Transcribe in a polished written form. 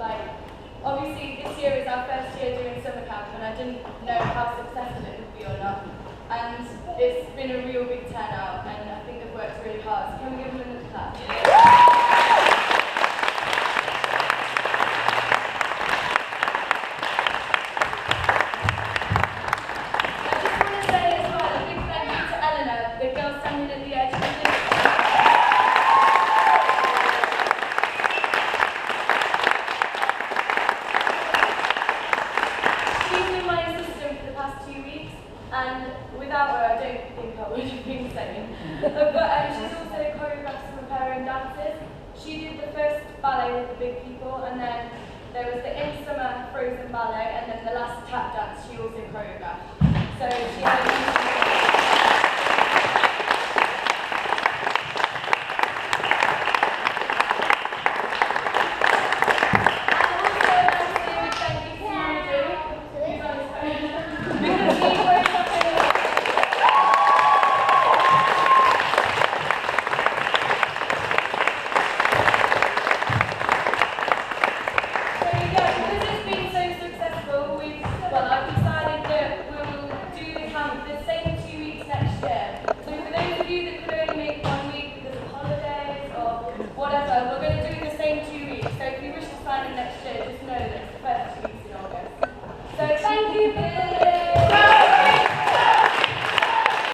like, obviously this year is our first year doing summer camp, and I didn't know how successful it would be or not. And it's been a real big turnout, and I think they've worked really hard. So can we give them another clap? I just want to say as well, a big thank you to Eleanor, the girl standing at the edge. She's been my assistant for the past 2 weeks, and without her, I don't think I would have been singing. But she's also choreographed some of her own dances. She did the first ballet with the big people, and then there was the in-summer Frozen ballet, and then the last tap dance she also choreographed. So she had a